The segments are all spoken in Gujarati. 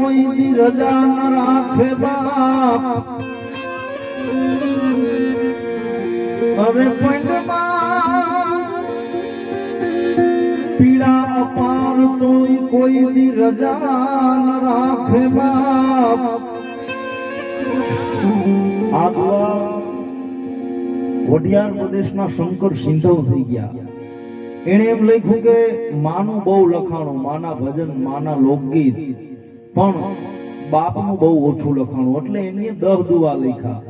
કોઈ દી રજા ન રાખે બાપ અરે પંડમાં પીડા અપાર તોય કોઈ દી રજા ન રાખે બાપ આ દુઆ વડિયાર પ્રદેશના શંકર સિંધવ થઈ ગયા. એને એમ લખ્યું કે માનું બહુ લખાણું, માના ભજન, માના લોકગીત, પણ બાપનું બહુ ઓછું લખાણું. એટલે એને 10 દુઆ લખ્યા.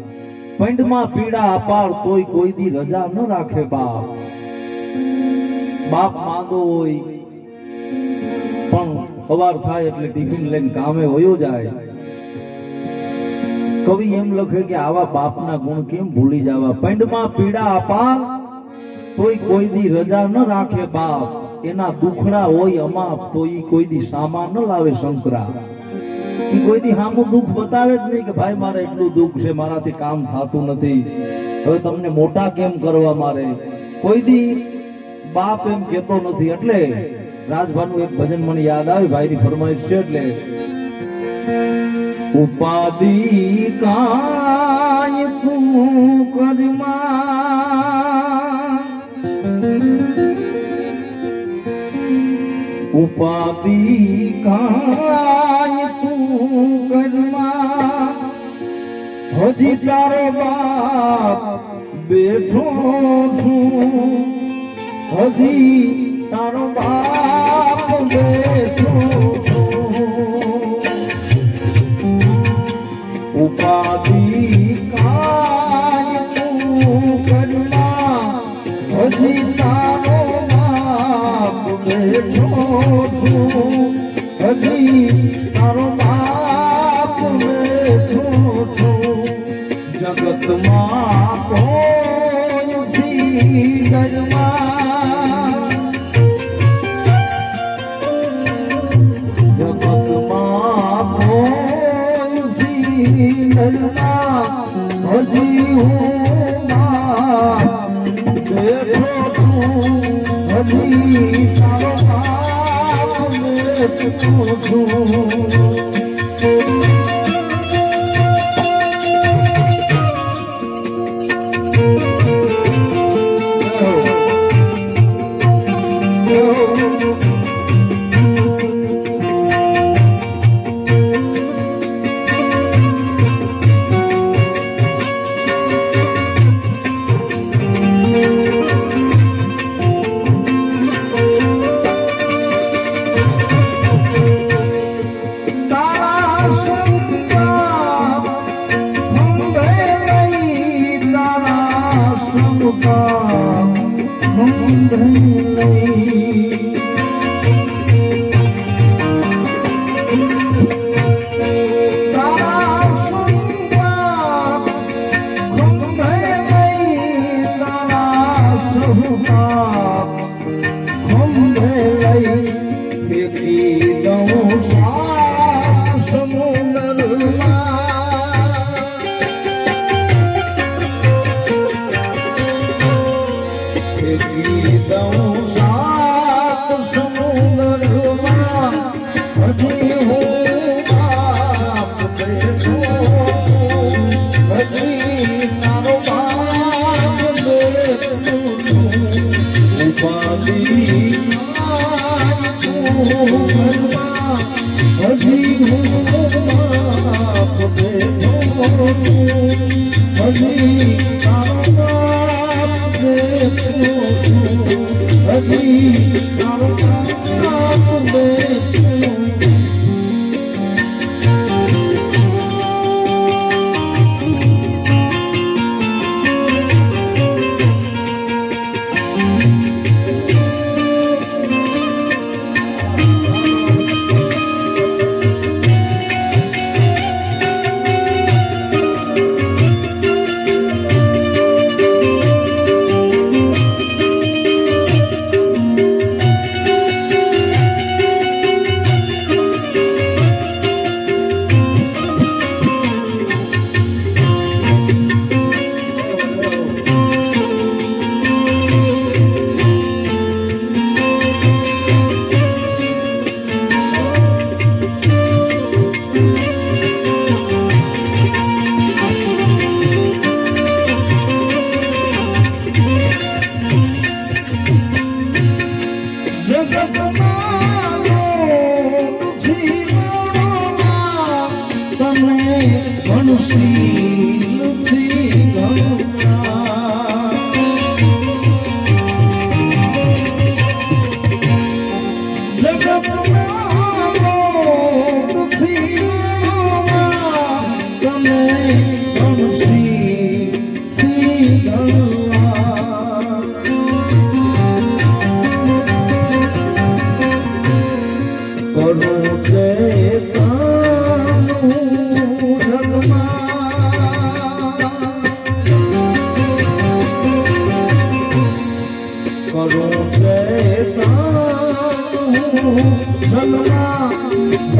પંડમાં પીડા અપાર તોય કોઈ દી રજા ન રાખે બાપ. બાપ માંદો હોય પણ સવાર થાય એટલે ટિફિન લઈને કામે વયો જાય. કવિ એમ લખે કે આવા બાપના ગુણ કેમ ભૂલી જવા. પંડમાં પીડા અપાર તોય કોઈ દી રજા ન રાખે બાપ. એના દુખડા હોય અમાપ તોય કોઈ દી સામા ન લાવે શંકરા. ઈ કોઈ દી સામું દુઃખ બતાવે જ નહીં કે ભાઈ મારે એટલું દુઃખ છે, મારાથી કામ થતું નથી, હવે તમને મોટા કેમ કરવા મારે. કોઈ દી બાપ એમ કેતો નથી. એટલે રાજભાનું એક ભજન મને યાદ આવે, ભાઈની ફરમાઈશ છે. એટલે ઉપાધિ કાય તું કરમાં, ઉપાધિ કાય તું કરમાં, હજી તારો બાપ બેઠો છું, હજી તારો બાપ બેઠો છું. ઉપાધિ કાય તું કરમાં, હજી તારો બાપ બેઠો છું, હજી તારો બાપ બેઠો છું. જગતમાં કોઈ ઘરમાં, જગતમાં કોઈ ઘરમાં, હજી હું બેઠો છું, હજી તારો બાપ બેઠો છું.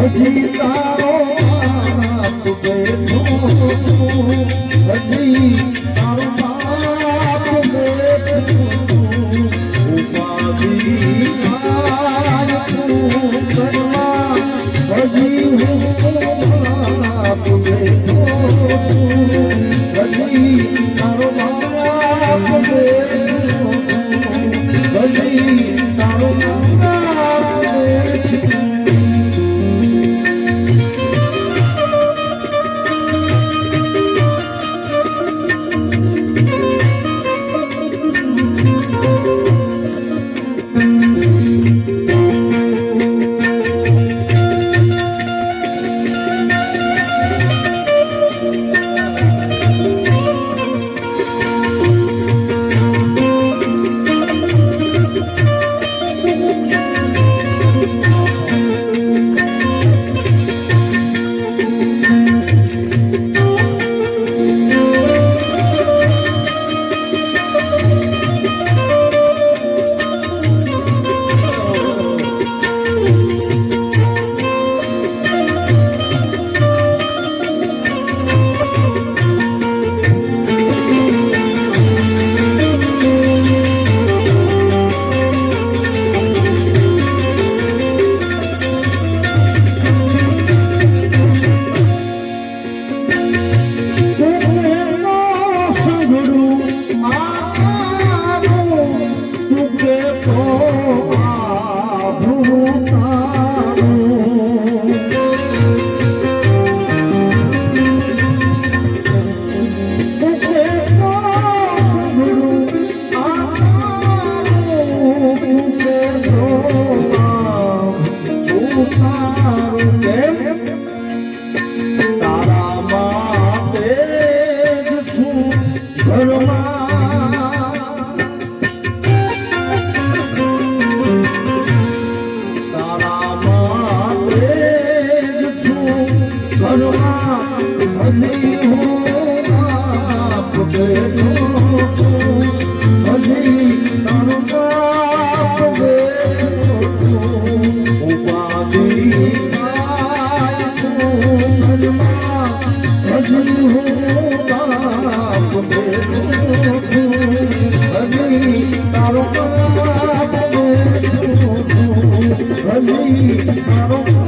હજી તારો બાપ બેઠો હજી તારો બાપ બેઠો ઉપાધિ થાય તું કરવા હજી હું બાપ બેઠો હજી તારો બાપ બેઠો હજી તારો બાપ બેઠો તારો